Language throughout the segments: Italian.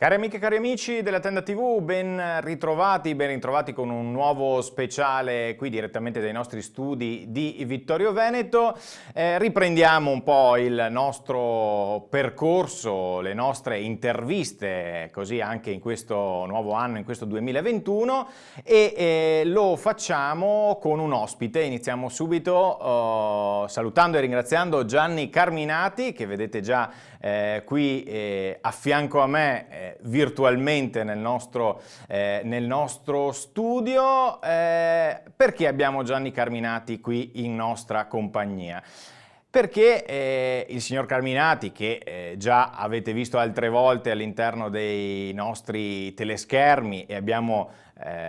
Cari amiche e cari amici della Tenda TV, ben ritrovati con un nuovo speciale qui direttamente dai nostri studi di Vittorio Veneto. Riprendiamo un po' il nostro percorso, le nostre interviste, così anche in questo nuovo anno, in questo 2021, e lo facciamo con un ospite. Iniziamo subito salutando e ringraziando Gianni Carminati, che vedete già qui a fianco a me virtualmente nel nostro studio. Perché abbiamo Gianni Carminati qui in nostra compagnia? Perché il signor Carminati, che già avete visto altre volte all'interno dei nostri teleschermi e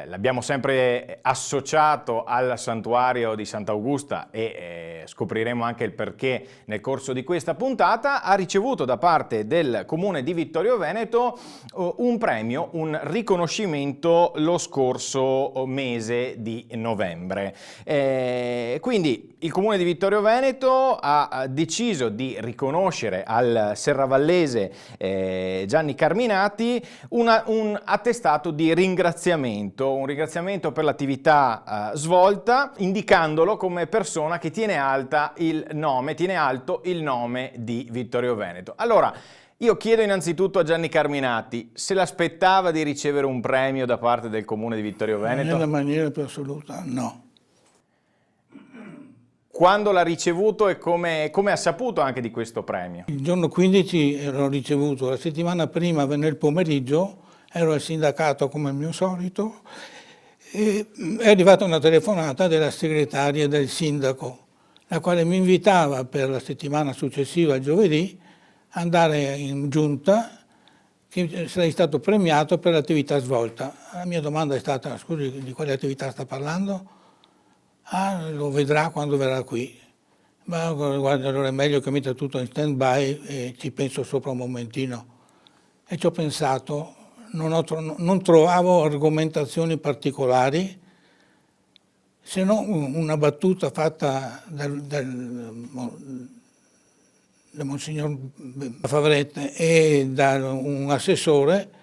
l'abbiamo sempre associato al santuario di Sant'Augusta e scopriremo anche il perché nel corso di questa puntata, ha ricevuto da parte del Comune di Vittorio Veneto un premio, un riconoscimento lo scorso mese di novembre. Quindi il Comune di Vittorio Veneto ha deciso di riconoscere al serravallese Gianni Carminati un attestato di ringraziamento, un ringraziamento per l'attività svolta, indicandolo come persona che tiene alto il nome di Vittorio Veneto. Allora, io chiedo innanzitutto a Gianni Carminati se l'aspettava di ricevere un premio da parte del Comune di Vittorio Veneto? Nella maniera più assoluta, no. Quando l'ha ricevuto e come ha saputo anche di questo premio? Il giorno 15 l'ho ricevuto, la settimana prima, nel pomeriggio, ero al sindacato come al mio solito, e è arrivata una telefonata della segretaria del sindaco, la quale mi invitava per la settimana successiva, il giovedì, andare in giunta, che sarei stato premiato per l'attività svolta. La mia domanda è stata: scusi, di quale attività sta parlando? Ah, lo vedrà quando verrà qui. Ma guarda, allora è meglio che metta tutto in stand-by e ci penso sopra un momentino. E ci ho pensato, non trovavo argomentazioni particolari, se non una battuta fatta da Monsignor Favrette e da un assessore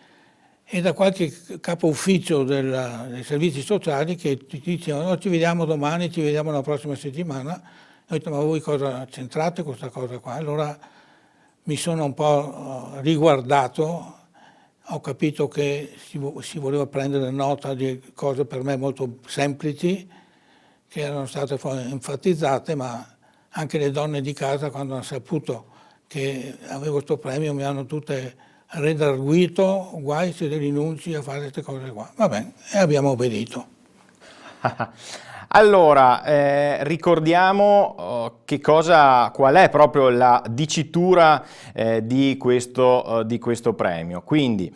e da qualche capo ufficio dei servizi sociali che ti dicevano: no, ci vediamo domani, ci vediamo la prossima settimana. Ho detto: ma voi cosa c'entrate con questa cosa qua? Allora mi sono un po' riguardato, ho capito che si voleva prendere nota di cose per me molto semplici, che erano state enfatizzate, ma anche le donne di casa, quando hanno saputo che avevo questo premio, mi hanno tutte redarguito: guai se rinunci a fare queste cose qua. Va bene, e abbiamo obbedito. Allora, ricordiamo qual è proprio la dicitura di questo premio. Quindi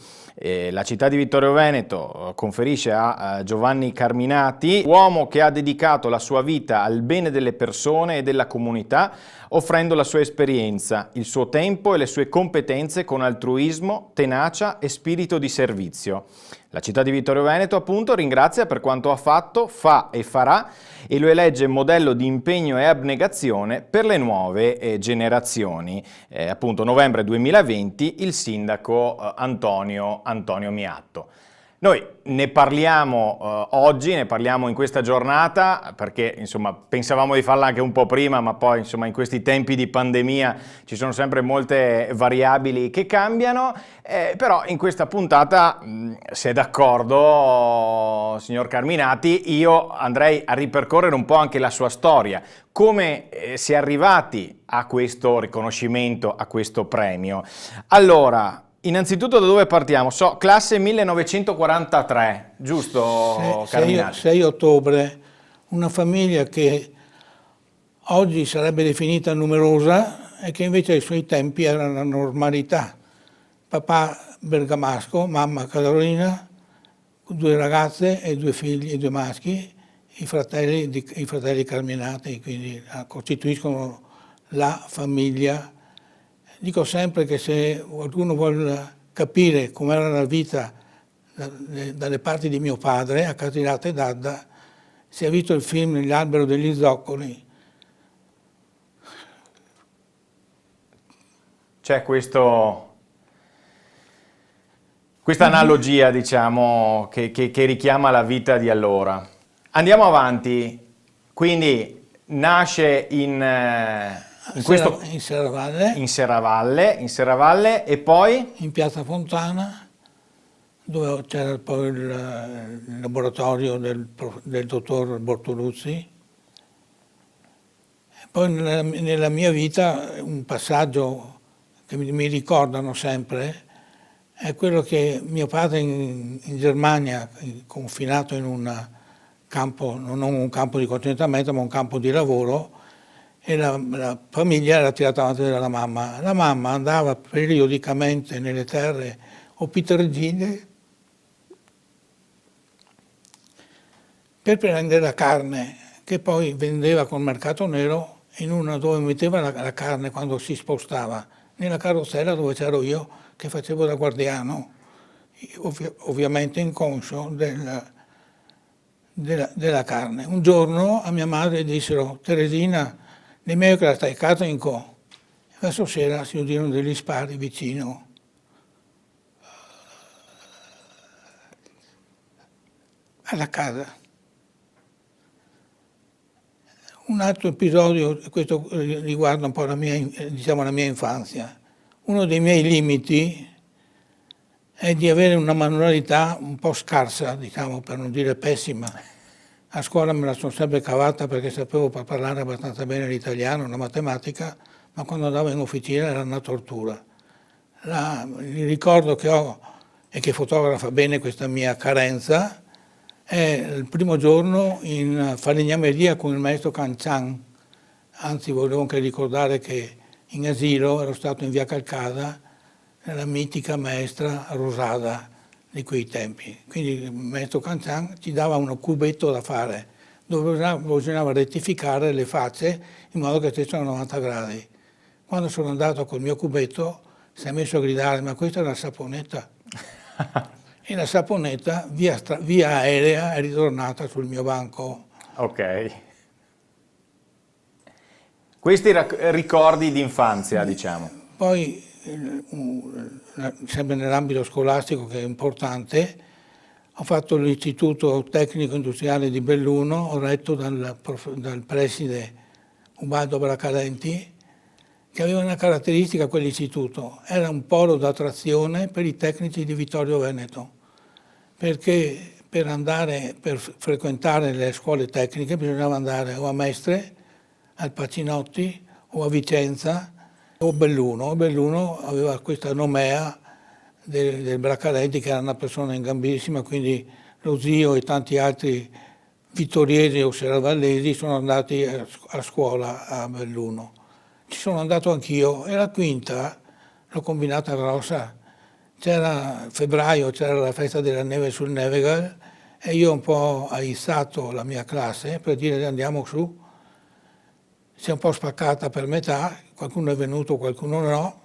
la città di Vittorio Veneto conferisce a Giovanni Carminati, uomo che ha dedicato la sua vita al bene delle persone e della comunità, offrendo la sua esperienza, il suo tempo e le sue competenze con altruismo, tenacia e spirito di servizio. La città di Vittorio Veneto, appunto, ringrazia per quanto ha fatto, fa e farà e lo elegge modello di impegno e abnegazione per le nuove generazioni. Appunto, novembre 2020, il sindaco Antonio Miatto. Noi ne parliamo oggi, ne parliamo in questa giornata, perché insomma pensavamo di farla anche un po' prima, ma poi insomma in questi tempi di pandemia ci sono sempre molte variabili che cambiano, però in questa puntata, se è d'accordo, signor Carminati, io andrei a ripercorrere un po' anche la sua storia. Come si è arrivati a questo riconoscimento, a questo premio? Allora, innanzitutto da dove partiamo? Classe 1943, giusto Carminati? 6 ottobre, una famiglia che oggi sarebbe definita numerosa e che invece ai suoi tempi era la normalità. Papà bergamasco, mamma Carolina, 2 ragazze e 2 figli e 2 maschi, i fratelli Carminati, quindi costituiscono la famiglia. Dico sempre che se qualcuno vuole capire com'era la vita dalle parti di mio padre, a Casilate d'Adda, si è visto il film L'albero degli zoccoli. C'è questo questa analogia, diciamo, che richiama la vita di allora. Andiamo avanti, quindi nasce in Serravalle e poi? In Piazza Fontana, dove c'era poi il laboratorio del dottor Bortoluzzi. Poi nella mia vita un passaggio che mi ricordano sempre è quello che mio padre in Germania, confinato in un campo, non un campo di concentramento, ma un campo di lavoro, e la famiglia era tirata avanti dalla mamma. La mamma andava periodicamente nelle terre opitergine per prendere la carne, che poi vendeva col mercato nero in una dove metteva la carne quando si spostava, nella carrozzella dove c'ero io, che facevo da guardiano, ovviamente inconscio della carne. Un giorno a mia madre dissero: Teresina, è meglio che la stai a casa in co. Verso sera si udirono degli spari vicino. Alla casa. Un altro episodio, questo riguarda un po' la mia infanzia. Uno dei miei limiti è di avere una manualità un po' scarsa, diciamo, per non dire pessima. A scuola me la sono sempre cavata perché sapevo parlare abbastanza bene l'italiano, la matematica, ma quando andavo in officina era una tortura. Il ricordo che ho e che fotografa bene questa mia carenza è il primo giorno in falegnameria con il maestro Cancian. Anzi, volevo anche ricordare che in asilo ero stato in via Calcada nella mitica maestra Rosada di quei tempi. Quindi il maestro Cancian ci dava un cubetto da fare, dove bisognava rettificare le facce in modo che stessero a 90 gradi. Quando sono andato col mio cubetto si è messo a gridare: ma questa è una saponetta. E la saponetta via aerea è ritornata sul mio banco. Ok. Questi ricordi di infanzia, diciamo. Poi, sempre nell'ambito scolastico, che è importante, ho fatto l'Istituto Tecnico Industriale di Belluno, ho retto dal preside Ubaldo Bracalenti, che aveva una caratteristica quell'istituto: era un polo d'attrazione per i tecnici di Vittorio Veneto, perché per frequentare le scuole tecniche bisognava andare o a Mestre, al Pacinotti, o a Vicenza, o a Belluno. Belluno aveva questa nomea del Bracalenti, che era una persona ingambissima, quindi lo zio e tanti altri vittoriesi o serravallesi sono andati a scuola a Belluno. Ci sono andato anch'io, e la quinta l'ho combinata grossa. C'era febbraio, c'era la festa della neve sul Nevegal, e io ho un po' aissato la mia classe per dire: andiamo su. Si è un po' spaccata per metà, qualcuno è venuto, qualcuno no,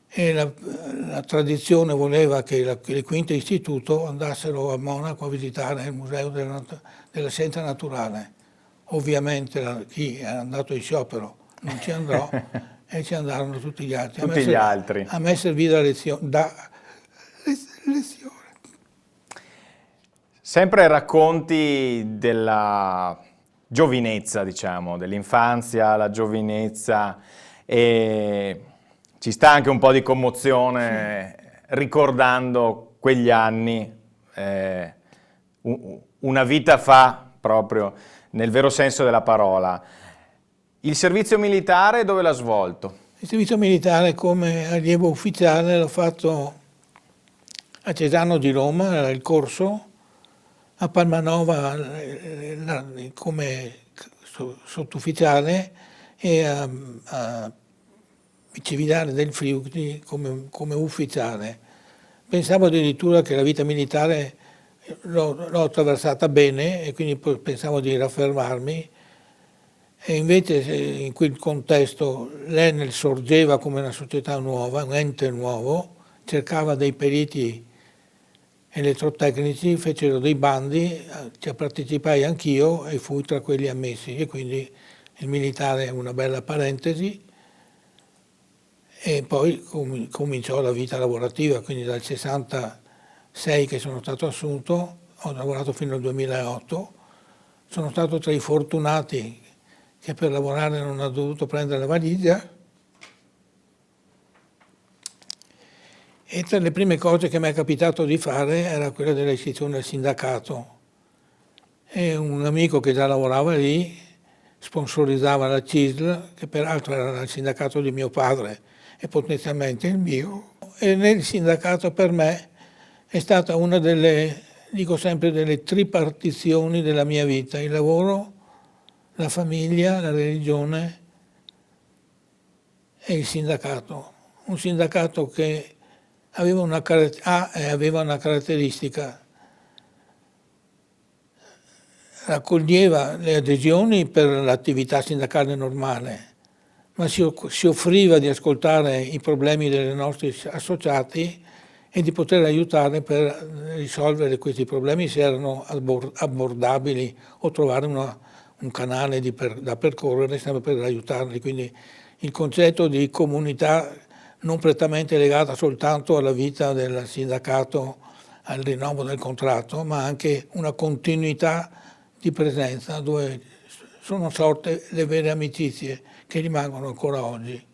e la tradizione voleva che le quinte istituto andassero a Monaco a visitare il Museo della Scienza Naturale. Ovviamente chi è andato in sciopero non ci andrò e ci andarono tutti gli altri. Gli altri. A me servì da lezione. Sempre racconti della giovinezza, diciamo, dell'infanzia, la giovinezza, e ci sta anche un po' di commozione ricordando quegli anni, una vita fa, proprio nel vero senso della parola. Il servizio militare dove l'ha svolto? Il servizio militare come allievo ufficiale l'ho fatto a Cesano di Roma, era il corso, a Palmanova come sottufficiale e a Cividale del Friuli come ufficiale. Pensavo addirittura che la vita militare l'ho attraversata bene e quindi pensavo di raffermarmi, e invece in quel contesto l'Enel sorgeva come una società nuova, un ente nuovo, cercava dei periti elettrotecnici, fecero dei bandi, ci partecipai anch'io e fui tra quelli ammessi, e quindi il militare è una bella parentesi. e poi cominciò la vita lavorativa, quindi dal 66 che sono stato assunto, ho lavorato fino al 2008, sono stato tra i fortunati che per lavorare non ha dovuto prendere la valigia, e tra le prime cose che mi è capitato di fare era quella dell'iscrizione al sindacato. E un amico che già lavorava lì sponsorizzava la CISL, che peraltro era il sindacato di mio padre e potenzialmente il mio, e nel sindacato per me è stata una delle, dico sempre, delle tripartizioni della mia vita: il lavoro, la famiglia, la religione e il sindacato. Un sindacato che aveva una caratteristica: raccoglieva le adesioni per l'attività sindacale normale, ma si offriva di ascoltare i problemi dei nostri associati e di poter aiutare per risolvere questi problemi se erano abbordabili, o trovare un canale da percorrere sempre per aiutarli. Quindi il concetto di comunità non prettamente legata soltanto alla vita del sindacato, al rinnovo del contratto, ma anche una continuità di presenza dove sono sorte le vere amicizie che rimangono ancora oggi.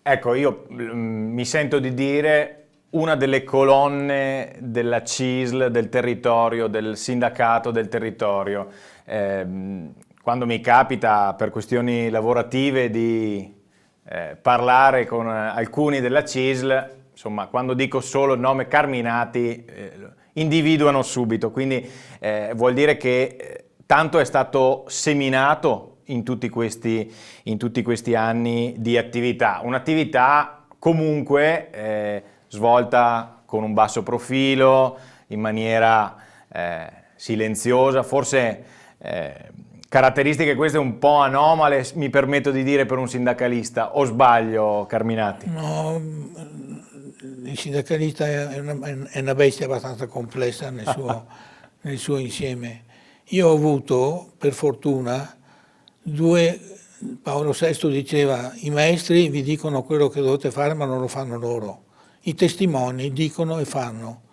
Ecco, io mi sento di dire una delle colonne della CISL, del territorio, del sindacato del territorio. Quando mi capita per questioni lavorative di parlare con alcuni della CISL, insomma, quando dico solo il nome Carminati, individuano subito, quindi vuol dire che tanto è stato seminato in tutti questi anni di attività, un'attività comunque svolta con un basso profilo, in maniera silenziosa, forse caratteristiche queste un po' anomale, mi permetto di dire, per un sindacalista, o sbaglio, Carminati? No, il sindacalista è una bestia abbastanza complessa nel suo insieme. Io ho avuto, per fortuna, Paolo VI diceva: i maestri vi dicono quello che dovete fare ma non lo fanno loro, i testimoni dicono e fanno.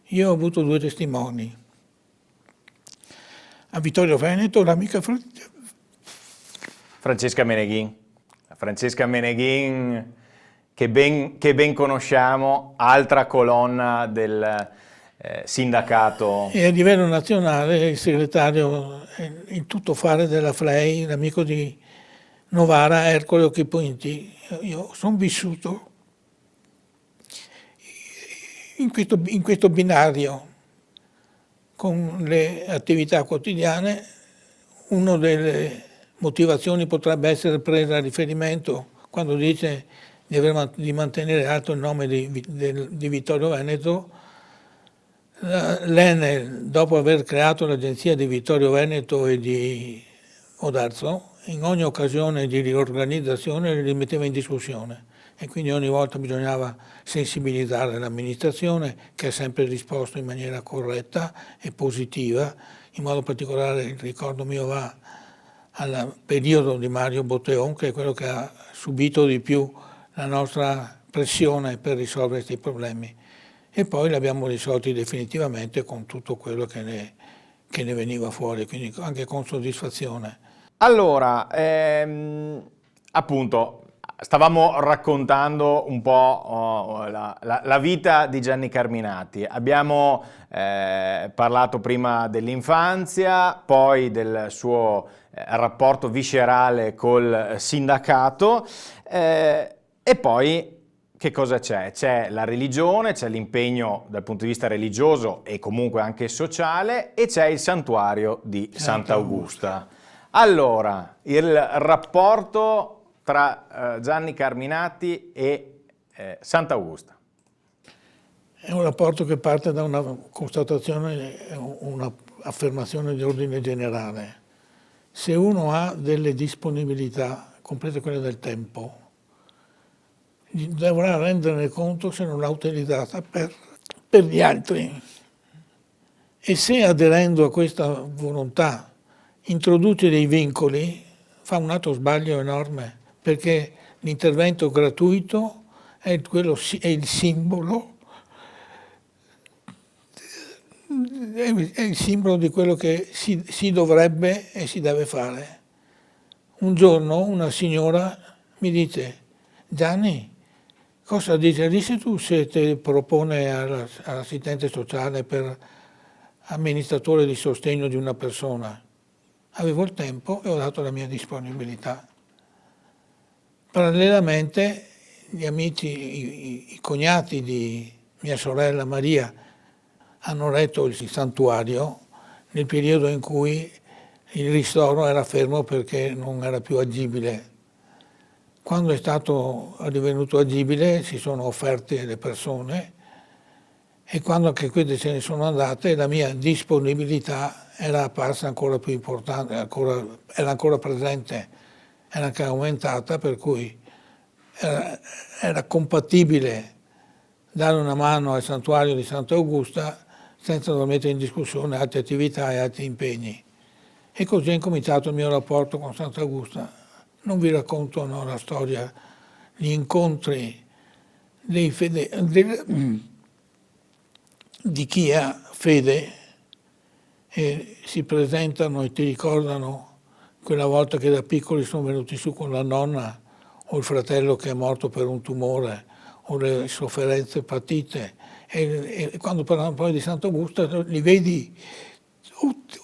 Io ho avuto due testimoni. A Vittorio Veneto l'amica Francesca Meneghin. Francesca Meneghin, che ben conosciamo, altra colonna del sindacato. E a livello nazionale il segretario, il tuttofare della FLEI, l'amico di Novara, Ercole Occhipunti. Io sono vissuto in questo binario con le attività quotidiane. Una delle motivazioni potrebbe essere presa a riferimento quando dice di mantenere alto il nome di Vittorio Veneto. L'Enel, dopo aver creato l'agenzia di Vittorio Veneto e di Odarzo, in ogni occasione di riorganizzazione li metteva in discussione, e quindi ogni volta bisognava sensibilizzare l'amministrazione, che ha sempre risposto in maniera corretta e positiva. In modo particolare il ricordo mio va al periodo di Mario Botteon, che è quello che ha subito di più la nostra pressione per risolvere questi problemi, e poi li abbiamo risolti definitivamente con tutto quello che ne veniva fuori, quindi anche con soddisfazione. Allora, appunto, stavamo raccontando un po' la vita di Gianni Carminati. Abbiamo parlato prima dell'infanzia, poi del suo rapporto viscerale col sindacato, e poi che cosa c'è? C'è la religione, c'è l'impegno dal punto di vista religioso e comunque anche sociale, e c'è il santuario di Sant'Augusta. Allora, il rapporto tra Gianni Carminati e Sant'Augusta. È un rapporto che parte da una constatazione, una affermazione di ordine generale. Se uno ha delle disponibilità, comprese quelle del tempo, dovrà renderne conto se non l'ha utilizzata per gli altri. E se aderendo a questa volontà introduce dei vincoli, fa un altro sbaglio enorme, perché l'intervento gratuito è il simbolo, è il simbolo di quello che si dovrebbe e si deve fare. Un giorno una signora mi dice: Gianni, cosa dici tu se ti propone all'assistente sociale per amministratore di sostegno di una persona? Avevo il tempo e ho dato la mia disponibilità. Parallelamente gli amici, i cognati di mia sorella Maria hanno retto il santuario nel periodo in cui il ristoro era fermo perché non era più agibile. Quando è stato divenuto agibile si sono offerte le persone, e quando anche queste se ne sono andate la mia disponibilità era apparsa ancora più importante, era ancora presente, era anche aumentata, per cui era compatibile dare una mano al santuario di Sant'Augusta senza dover mettere in discussione altre attività e altri impegni. E così è incominciato il mio rapporto con Sant'Augusta. Non vi racconto la storia, gli incontri di chi ha fede e si presentano e ti ricordano quella volta che da piccoli sono venuti su con la nonna, o il fratello che è morto per un tumore, o le sofferenze patite. E quando parlano poi di Sant'Augusta li vedi,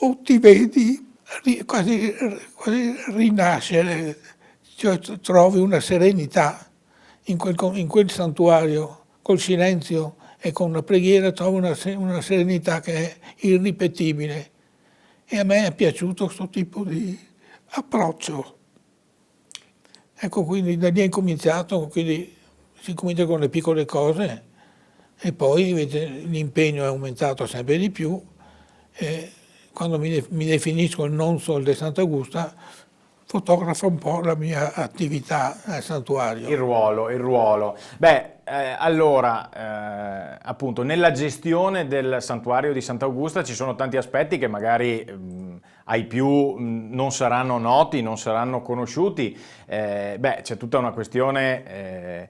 o ti vedi quasi rinascere, cioè trovi una serenità in quel santuario, col silenzio e con la preghiera trovi una serenità che è irripetibile. E a me è piaciuto questo tipo di approccio. Ecco, quindi da lì è cominciato, quindi si comincia con le piccole cose e poi invece l'impegno è aumentato sempre di più. E quando mi definisco il nonso di Sant'Augusta, fotografa un po' la mia attività al santuario. Il ruolo. Beh, allora, appunto, nella gestione del santuario di Sant'Augusta ci sono tanti aspetti che magari ai più non saranno noti, non saranno conosciuti. Beh, c'è tutta una questione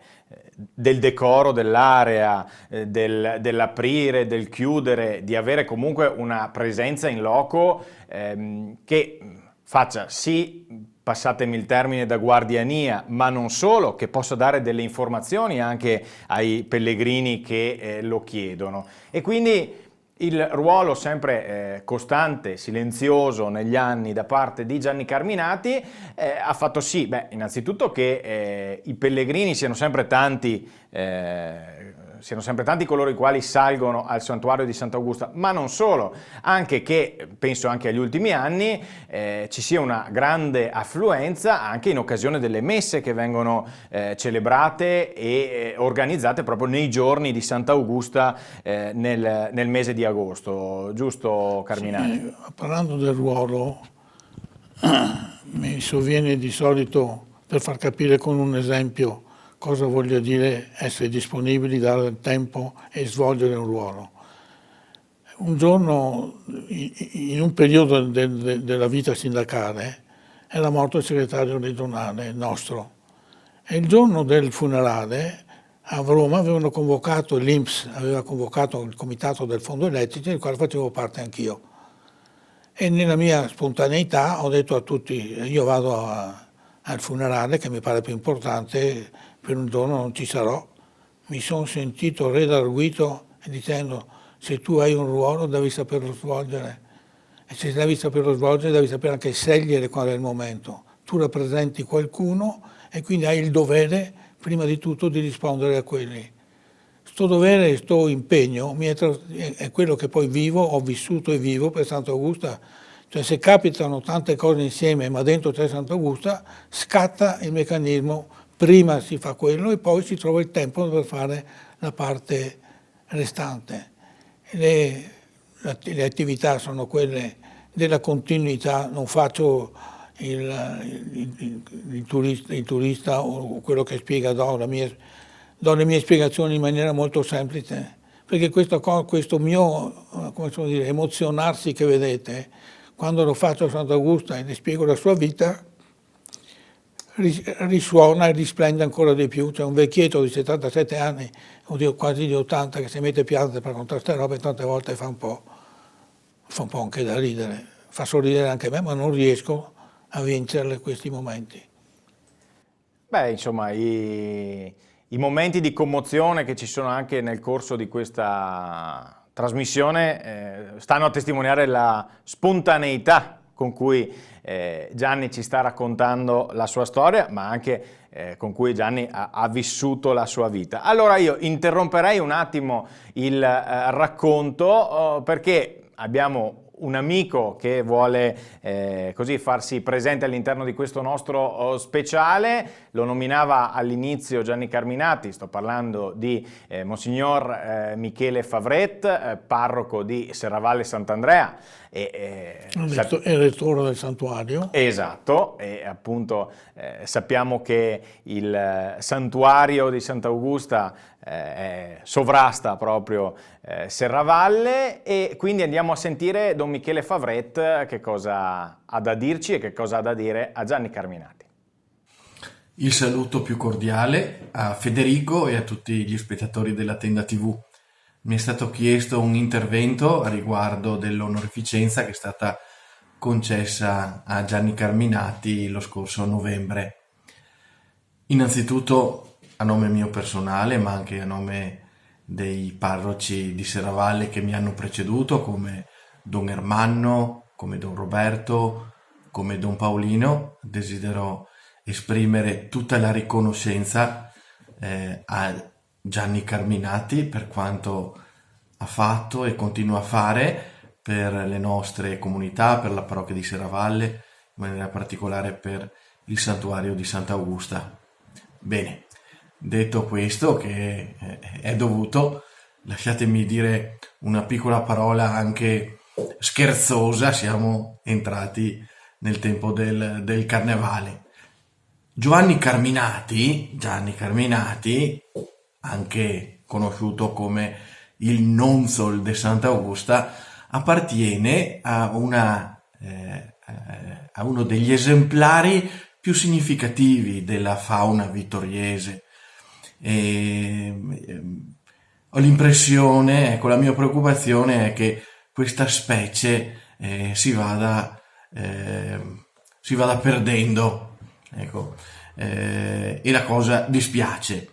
del decoro dell'area, dell'aprire, del chiudere, di avere comunque una presenza in loco che faccia sì, passatemi il termine, da guardiania, ma non solo, che possa dare delle informazioni anche ai pellegrini che lo chiedono. E quindi il ruolo sempre costante, silenzioso negli anni da parte di Gianni Carminati ha fatto sì, beh, innanzitutto che i pellegrini siano sempre tanti coloro i quali salgono al santuario di Sant'Augusta, ma non solo, anche che, penso anche agli ultimi anni, ci sia una grande affluenza anche in occasione delle messe che vengono celebrate e organizzate proprio nei giorni di Sant'Augusta nel mese di agosto, giusto Carminati? Sì, parlando del ruolo, mi sovviene di solito, per far capire con un esempio cosa voglio dire essere disponibili, dare il tempo e svolgere un ruolo. Un giorno, in un periodo della vita sindacale, era morto il segretario regionale nostro, e il giorno del funerale a Roma avevano convocato, l'INPS aveva convocato il comitato del fondo elettrico, del quale facevo parte anch'io. E nella mia spontaneità ho detto a tutti: io vado al funerale, che mi pare più importante, per un giorno non ci sarò. Mi sono sentito redarguito dicendo: se tu hai un ruolo devi saperlo svolgere, e se devi saperlo svolgere devi sapere anche scegliere qual è il momento. Tu rappresenti qualcuno e quindi hai il dovere prima di tutto di rispondere a quelli. Sto dovere e sto impegno è quello che poi vivo, ho vissuto e vivo per Sant'Augusta. Cioè, se capitano tante cose insieme ma dentro c'è Sant'Augusta, scatta il meccanismo: prima si fa quello e poi si trova il tempo per fare la parte restante. Le attività sono quelle della continuità, non faccio il turista o quello che spiega, do le mie spiegazioni in maniera molto semplice, perché questo mio, come si può dire, emozionarsi che vedete, quando lo faccio a Sant'Augusta e le spiego la sua vita, risuona e risplende ancora di più. C'è un vecchietto di 77 anni, oddio, quasi di 80, che si mette piante per contare queste robe, tante volte fa un po' anche da ridere, fa sorridere anche me, ma non riesco a vincerle questi momenti. Beh, insomma, i momenti di commozione che ci sono anche nel corso di questa trasmissione stanno a testimoniare la spontaneità con cui Gianni ci sta raccontando la sua storia, ma anche con cui Gianni ha vissuto la sua vita. Allora io interromperei un attimo il racconto perché abbiamo un amico che vuole così farsi presente all'interno di questo nostro speciale. Lo nominava all'inizio Gianni Carminati, sto parlando di Monsignor Michele Favret, parroco di Serravalle Sant'Andrea. Il rettore del santuario. Esatto, e appunto sappiamo che il santuario di Sant'Augusta sovrasta proprio Serravalle, e quindi andiamo a sentire Don Michele Favret che cosa ha da dirci e che cosa ha da dire a Gianni Carminati. Il saluto più cordiale a Federico e a tutti gli spettatori della Tenda TV. Mi è stato chiesto un intervento a riguardo dell'onorificenza che è stata concessa a Gianni Carminati lo scorso novembre. Innanzitutto a nome mio personale, ma anche a nome dei parroci di Serravalle che mi hanno preceduto, come Don Ermanno, come Don Roberto, come Don Paolino, desidero esprimere tutta la riconoscenza a Gianni Carminati per quanto ha fatto e continua a fare per le nostre comunità, per la parrocchia di Serravalle, in maniera particolare per il santuario di Sant'Augusta. Bene, detto questo, che è dovuto, lasciatemi dire una piccola parola anche scherzosa. Siamo entrati nel tempo del carnevale. Gianni Carminati, anche conosciuto come il Nonzol de Sant'Augusta, appartiene a uno degli esemplari più significativi della fauna vittoriese. Ho l'impressione, ecco, la mia preoccupazione è che questa specie si vada perdendo, ecco, e la cosa dispiace.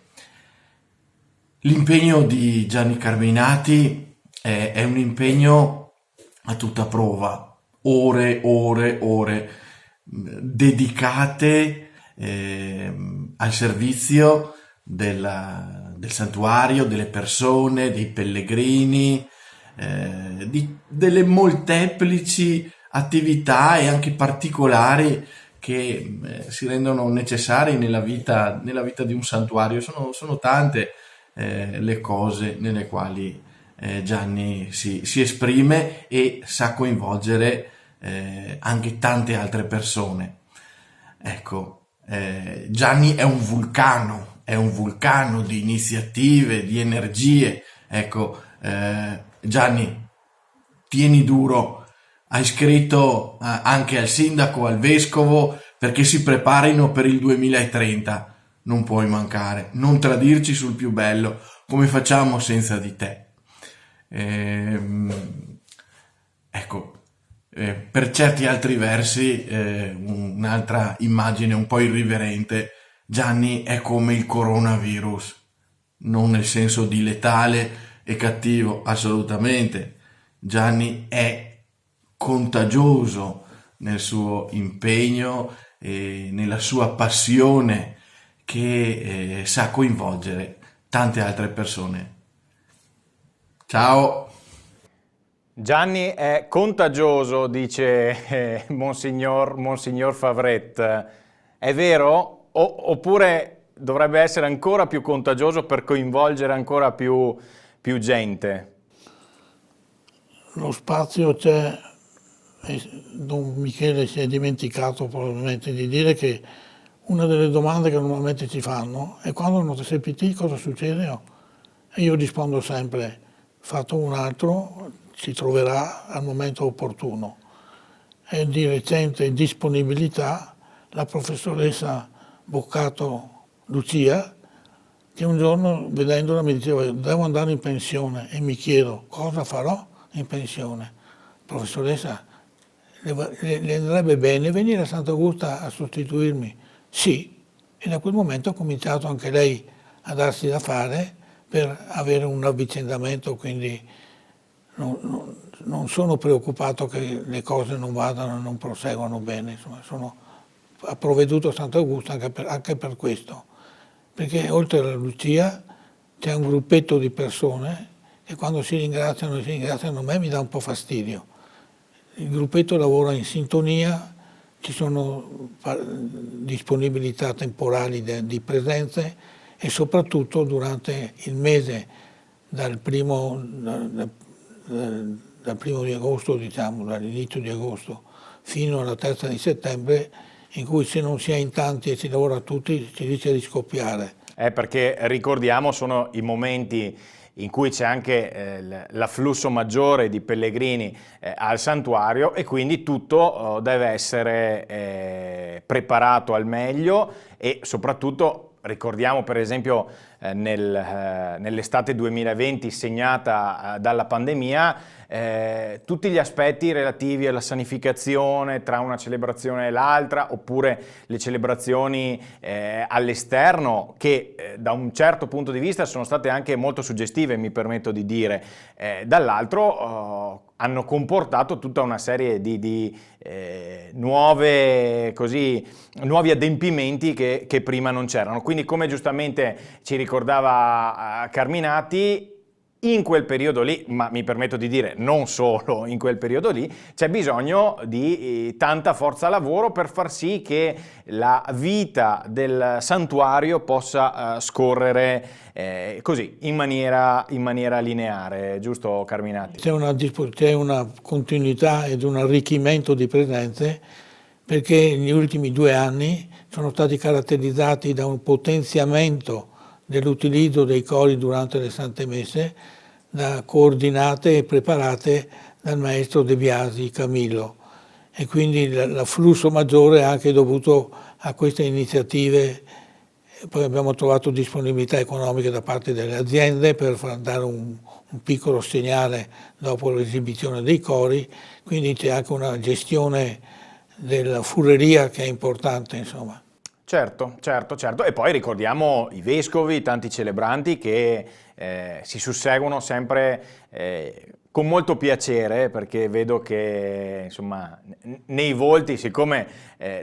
L'impegno di Gianni Carminati è un impegno a tutta prova, ore dedicate al servizio del santuario, delle persone, dei pellegrini, delle molteplici attività e anche particolari che si rendono necessari nella vita di un santuario. Sono tante le cose nelle quali Gianni si esprime e sa coinvolgere anche tante altre persone. Ecco, Gianni è un vulcano di iniziative, di energie. Ecco, Gianni, tieni duro. Hai scritto anche al sindaco, al vescovo, perché si preparino per il 2030. Non puoi mancare, non tradirci sul più bello, come facciamo senza di te. Ecco, per certi altri versi, un'altra immagine un po' irriverente: Gianni è come il coronavirus, non nel senso di letale e cattivo, assolutamente. Gianni è contagioso nel suo impegno e nella sua passione, che sa coinvolgere tante altre persone. Ciao! Gianni è contagioso, dice Monsignor Favret. È vero? Oppure dovrebbe essere ancora più contagioso per coinvolgere ancora più gente? Lo spazio c'è. Don Michele si è dimenticato probabilmente di dire che una delle domande che normalmente ci fanno è: quando non ti sei PT cosa succede? E io rispondo sempre: fatto un altro, si troverà al momento opportuno. E di recente disponibilità la professoressa Boccato Lucia, che un giorno vedendola mi diceva devo andare in pensione e mi chiedo cosa farò in pensione. Professoressa, le andrebbe bene venire a Sant'Augusta a sostituirmi? Sì, e da quel momento ha cominciato anche lei a darsi da fare per avere un avvicendamento, quindi non sono preoccupato che le cose non vadano e non proseguano bene, insomma, ha provveduto a Sant'Augusto anche per questo, perché oltre alla Lucia c'è un gruppetto di persone che quando si ringraziano me mi dà un po' fastidio. Il gruppetto lavora in sintonia, ci sono disponibilità temporali di presenze e soprattutto durante il mese dal primo di agosto, diciamo, dall'inizio di agosto fino alla terza di settembre, in cui se non si è in tanti e si lavora tutti si rischia di scoppiare. Perché ricordiamo sono i momenti in cui c'è anche l'afflusso maggiore di pellegrini al santuario e quindi tutto deve essere preparato al meglio e soprattutto ricordiamo per esempio nell'estate 2020 segnata dalla pandemia tutti gli aspetti relativi alla sanificazione tra una celebrazione e l'altra oppure le celebrazioni all'esterno che da un certo punto di vista sono state anche molto suggestive, mi permetto di dire, dall'altro hanno comportato tutta una serie di nuovi adempimenti che prima non c'erano. Quindi come giustamente ci ricordava Carminati, in quel periodo lì, ma mi permetto di dire non solo in quel periodo lì, c'è bisogno di tanta forza lavoro per far sì che la vita del santuario possa scorrere così, in maniera lineare, giusto Carminati? C'è una continuità ed un arricchimento di presenze perché negli ultimi 2 anni sono stati caratterizzati da un potenziamento dell'utilizzo dei cori durante le Sante Messe, coordinate e preparate dal maestro De Biasi Camillo, e quindi l'afflusso maggiore è anche dovuto a queste iniziative. Poi abbiamo trovato disponibilità economiche da parte delle aziende per dare un piccolo segnale dopo l'esibizione dei cori, quindi c'è anche una gestione della furreria che è importante, insomma. Certo. E poi ricordiamo i vescovi, tanti celebranti che si susseguono sempre con molto piacere, perché vedo che insomma nei volti, siccome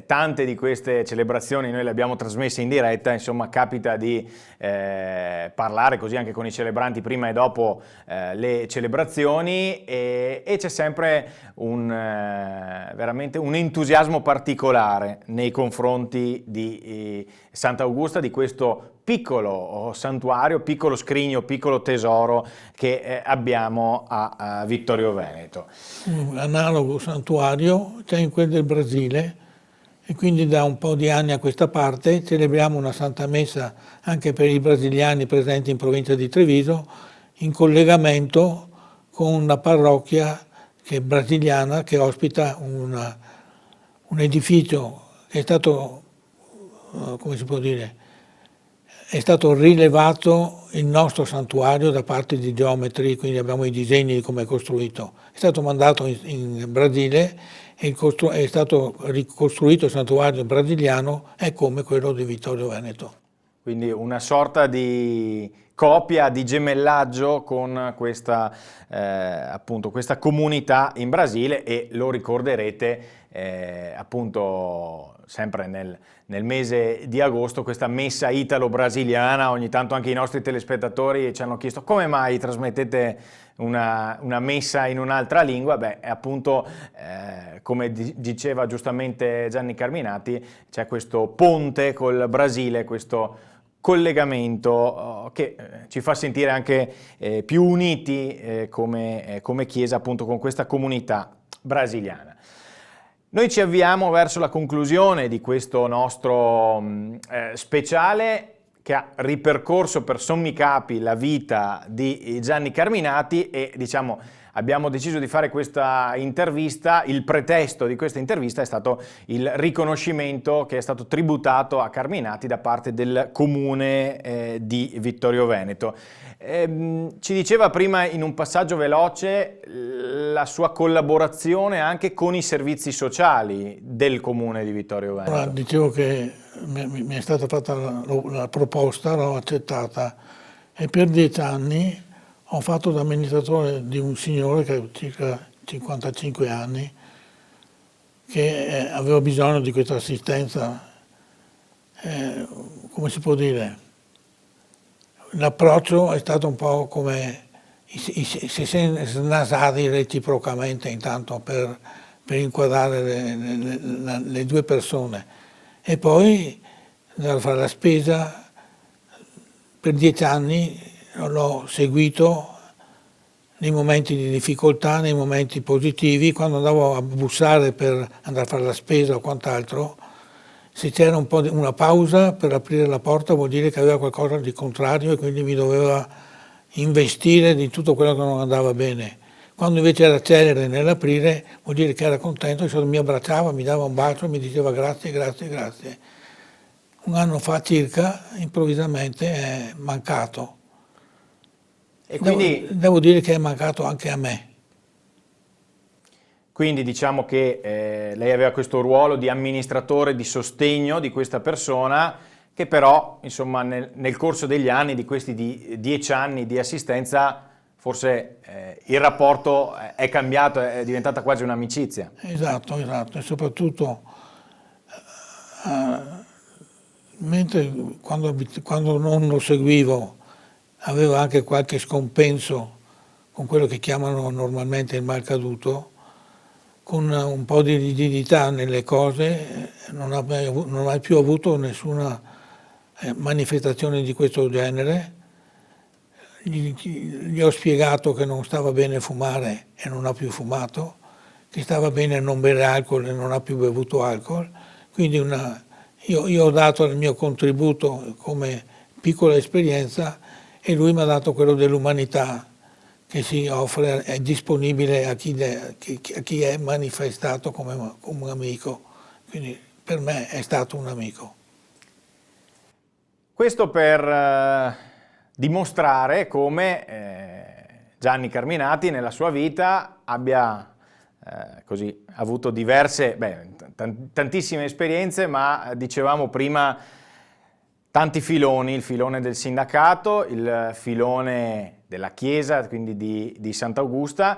tante di queste celebrazioni noi le abbiamo trasmesse in diretta, insomma capita di parlare così anche con i celebranti prima e dopo le celebrazioni e c'è sempre veramente un entusiasmo particolare nei confronti di Sant'Augusta, di questo piccolo santuario, piccolo scrigno, piccolo tesoro che abbiamo a Vittorio Veneto. Un analogo santuario c'è in quel del Brasile e quindi da un po' di anni a questa parte celebriamo una Santa Messa anche per i brasiliani presenti in provincia di Treviso in collegamento con una parrocchia che è brasiliana che ospita un edificio che è stato, come si può dire, è stato rilevato il nostro santuario da parte di geometri, quindi abbiamo i disegni di come è costruito. È stato mandato in Brasile e è stato ricostruito il santuario brasiliano, è come quello di Vittorio Veneto. Quindi una sorta di copia, di gemellaggio con questa, appunto, questa comunità in Brasile e lo ricorderete appunto sempre nel mese di agosto, questa messa italo-brasiliana. Ogni tanto anche i nostri telespettatori ci hanno chiesto come mai trasmettete una messa in un'altra lingua. Beh, appunto, come diceva giustamente Gianni Carminati, c'è questo ponte col Brasile, questo collegamento che ci fa sentire anche più uniti come Chiesa, appunto, con questa comunità brasiliana. Noi ci avviamo verso la conclusione di questo nostro speciale che ha ripercorso per sommi capi la vita di Gianni Carminati e diciamo abbiamo deciso di fare questa intervista. Il pretesto di questa intervista è stato il riconoscimento che è stato tributato a Carminati da parte del Comune di Vittorio Veneto. Ci diceva prima in un passaggio veloce la sua collaborazione anche con i servizi sociali del Comune di Vittorio Veneto. Allora, dicevo che mi è stata fatta la proposta, l'ho accettata e per 10 anni ho fatto da amministratore di un signore che ha circa 55 anni che aveva bisogno di questa assistenza, come si può dire? L'approccio è stato un po' come si è snasati reciprocamente intanto per inquadrare le due persone e poi andare a fare la spesa. Per 10 anni l'ho seguito nei momenti di difficoltà, nei momenti positivi, quando andavo a bussare per andare a fare la spesa o quant'altro. Se c'era un po' una pausa per aprire la porta vuol dire che aveva qualcosa di contrario e quindi mi doveva investire di tutto quello che non andava bene. Quando invece era celere nell'aprire vuol dire che era contento, mi abbracciava, mi dava un bacio e mi diceva grazie, grazie, grazie. Un anno fa circa, improvvisamente è mancato. E quindi devo dire che è mancato anche a me. Quindi diciamo che lei aveva questo ruolo di amministratore, di sostegno di questa persona, che però insomma nel corso degli anni, di questi 10 anni di assistenza, forse il rapporto è cambiato, è diventata quasi un'amicizia. Esatto, e soprattutto mentre quando non lo seguivo avevo anche qualche scompenso con quello che chiamano normalmente il malcaduto, con un po' di rigidità nelle cose, non ha mai più avuto nessuna manifestazione di questo genere. Gli ho spiegato che non stava bene fumare e non ha più fumato, che stava bene non bere alcol e non ha più bevuto alcol, quindi io ho dato il mio contributo come piccola esperienza e lui mi ha dato quello dell'umanità che si offre, è disponibile a chi è manifestato come un amico, quindi per me è stato un amico. Questo per dimostrare come Gianni Carminati nella sua vita abbia così avuto diverse, tantissime esperienze, ma dicevamo prima tanti filoni: il filone del sindacato, il filone della chiesa, quindi di Sant'Augusta,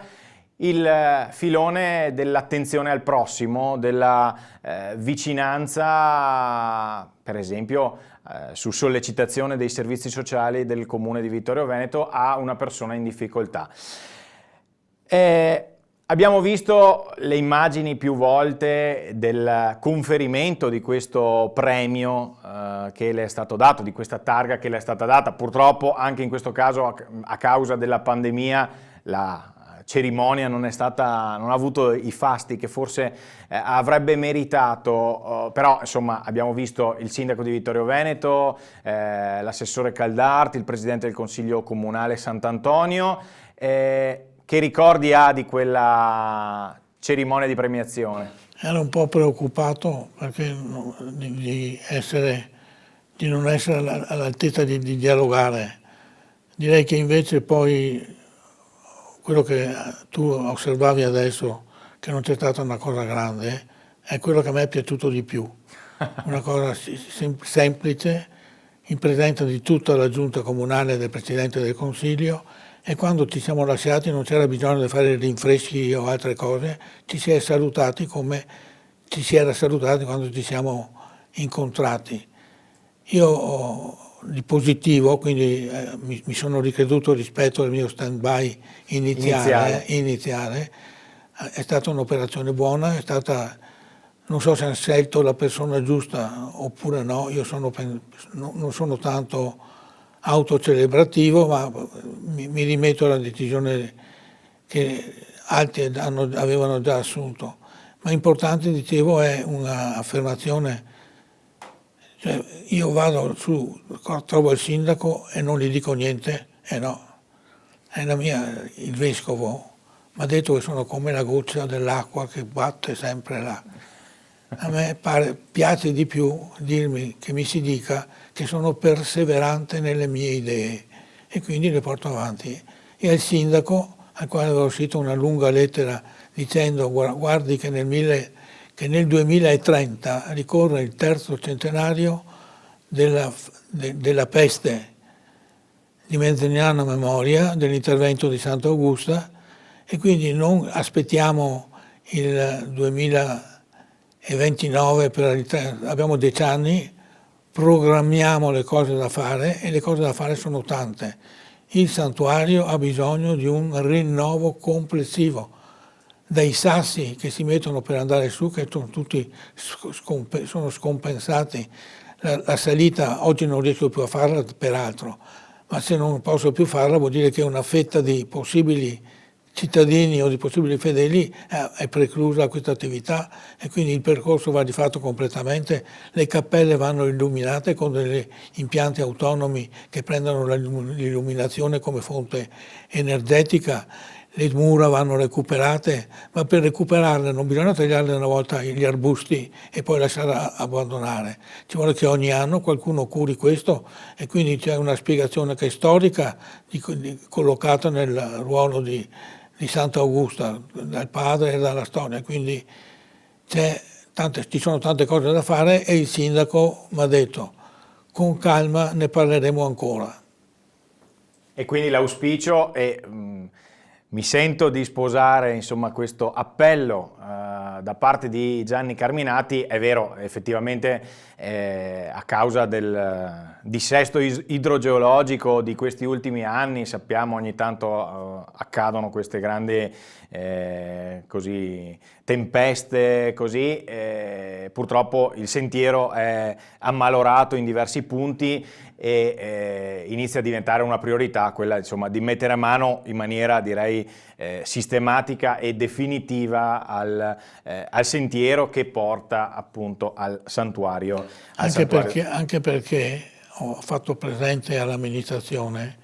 il filone dell'attenzione al prossimo, della vicinanza, per esempio su sollecitazione dei servizi sociali del Comune di Vittorio Veneto, a una persona in difficoltà. Abbiamo visto le immagini più volte del conferimento di questo premio che le è stato dato, di questa targa che le è stata data. Purtroppo anche in questo caso a causa della pandemia la cerimonia non ha avuto i fasti che forse avrebbe meritato, però insomma abbiamo visto il sindaco di Vittorio Veneto, l'assessore Caldarti, il presidente del Consiglio Comunale Sant'Antonio. Che ricordi ha di quella cerimonia di premiazione? Ero un po' preoccupato perché di non essere all'altezza di dialogare. Direi che invece poi quello che tu osservavi adesso, che non c'è stata una cosa grande, è quello che a me è piaciuto di più. Una cosa semplice, in presenza di tutta la giunta comunale e del Presidente del Consiglio, e quando ci siamo lasciati non c'era bisogno di fare rinfreschi o altre cose, ci si è salutati come ci si era salutati quando ci siamo incontrati. Io di positivo, quindi mi sono ricreduto rispetto al mio stand-by iniziale. È stata un'operazione buona, non so se hanno scelto la persona giusta oppure no, io non sono tanto autocelebrativo, ma mi rimetto alla decisione che altri avevano già assunto. Ma importante, dicevo, è un'affermazione, cioè io vado su, trovo il sindaco e non gli dico niente, no, il vescovo mi ha detto che sono come la goccia dell'acqua che batte sempre là. A me piace di più dirmi che mi si dica che sono perseverante nelle mie idee e quindi le porto avanti. E al sindaco, al quale avevo scritto una lunga lettera dicendo guardi che nel 2030 ricorre il terzo centenario della peste di Mezzaniana memoria, dell'intervento di Santa Augusta, e quindi non aspettiamo il 2029 abbiamo 10 anni, programmiamo le cose da fare e le cose da fare sono tante. Il santuario ha bisogno di un rinnovo complessivo, dai sassi che si mettono per andare su, che sono tutti sono scompensati. La salita oggi non riesco più a farla peraltro, ma se non posso più farla vuol dire che una fetta di possibili cittadini o di possibili fedeli è preclusa a questa attività e quindi il percorso va rifatto completamente, le cappelle vanno illuminate con degli impianti autonomi che prendono l'illuminazione come fonte energetica, le mura vanno recuperate, ma per recuperarle non bisogna tagliarle una volta gli arbusti e poi lasciarla abbandonare. Ci vuole che ogni anno qualcuno curi questo e quindi c'è una spiegazione che è storica collocata nel ruolo di Santa Augusta, dal padre e dalla storia. Quindi ci sono tante cose da fare e il sindaco mi ha detto con calma ne parleremo ancora. E quindi l'auspicio è... mi sento di sposare insomma, questo appello da parte di Gianni Carminati. È vero, effettivamente a causa del dissesto idrogeologico di questi ultimi anni, sappiamo ogni tanto accadono queste grandi tempeste, purtroppo il sentiero è ammalorato in diversi punti e inizia a diventare una priorità quella insomma, di mettere a mano in maniera direi sistematica e definitiva al sentiero che porta appunto al santuario. Anche perché ho fatto presente all'amministrazione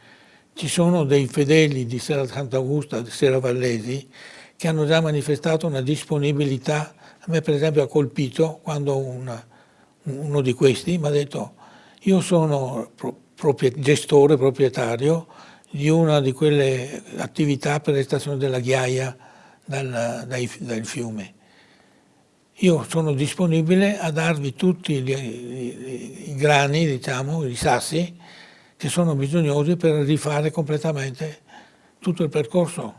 ci sono dei fedeli di Sant'Augusta, di Seravallesi, che hanno già manifestato una disponibilità. A me per esempio ha colpito quando uno di questi mi ha detto io sono gestore, proprietario di una di quelle attività per l'estrazione della ghiaia dal fiume. Io sono disponibile a darvi tutti i grani, diciamo, i sassi che sono bisognosi per rifare completamente tutto il percorso.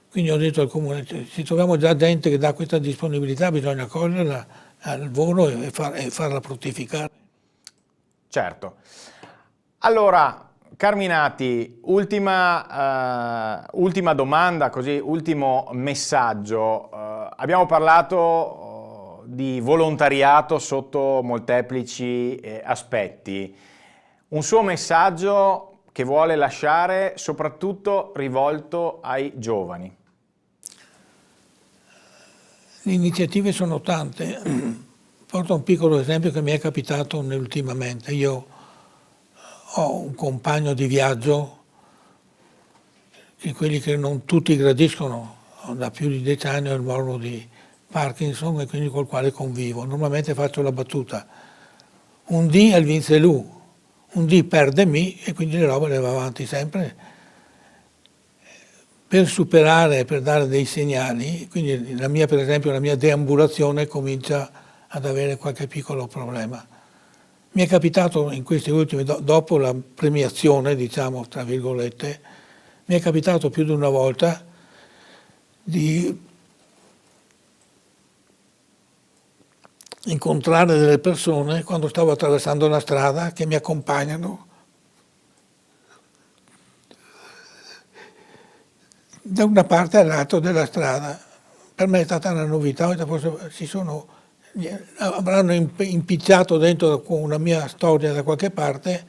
Quindi ho detto al comune, se troviamo già gente che dà questa disponibilità, bisogna coglierla al volo e farla fruttificare. Certo. Allora, Carminati, ultima domanda, ultimo messaggio. Abbiamo parlato di volontariato sotto molteplici aspetti. Un suo messaggio che vuole lasciare soprattutto rivolto ai giovani. Le iniziative sono tante. Porto un piccolo esempio che mi è capitato ultimamente. Io ho un compagno di viaggio, che quelli che non tutti gradiscono, da più di 10 anni ho il morbo di Parkinson e quindi col quale convivo. Normalmente faccio la battuta, un dì al vince lui, un dì perde me e quindi le robe le va avanti sempre. Per superare, per dare dei segnali, quindi per esempio la mia deambulazione comincia ad avere qualche piccolo problema. Mi è capitato in questi ultimi, dopo la premiazione, diciamo, tra virgolette, mi è capitato più di una volta di incontrare delle persone quando stavo attraversando la strada che mi accompagnano da una parte all'altra della strada. Per me è stata una novità, forse avranno impicciato dentro una mia storia da qualche parte.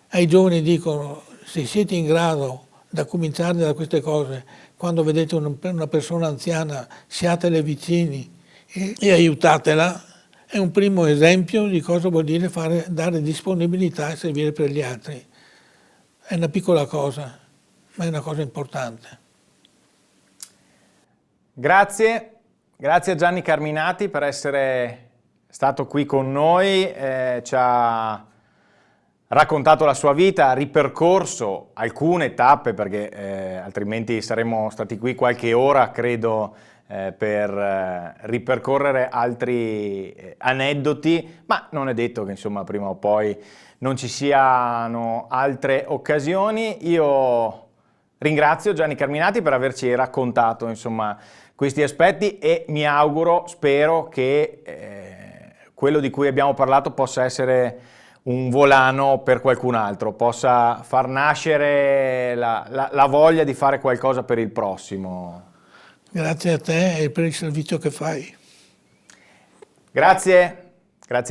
Ai giovani dicono, se siete in grado da cominciare da queste cose, quando vedete una persona anziana, siatele vicini e aiutatela. È un primo esempio di cosa vuol dire dare disponibilità e servire per gli altri. È una piccola cosa, ma è una cosa importante. Grazie a Gianni Carminati per essere stato qui con noi, ci ha raccontato la sua vita, ha ripercorso alcune tappe perché altrimenti saremmo stati qui qualche ora, credo, per ripercorrere altri aneddoti, ma non è detto che insomma prima o poi non ci siano altre occasioni. Io ringrazio Gianni Carminati per averci raccontato insomma questi aspetti e mi auguro, spero che quello di cui abbiamo parlato possa essere un volano per qualcun altro, possa far nascere la voglia di fare qualcosa per il prossimo. Grazie a te e per il servizio che fai. Grazie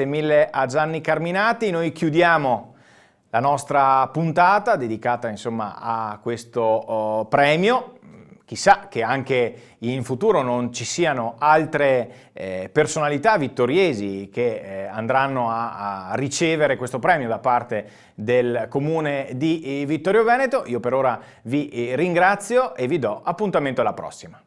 mille a Gianni Carminati. Noi chiudiamo la nostra puntata dedicata insomma a questo premio. Chissà che anche in futuro non ci siano altre personalità vittoriesi che andranno a ricevere questo premio da parte del Comune di Vittorio Veneto. Io per ora vi ringrazio e vi do appuntamento alla prossima.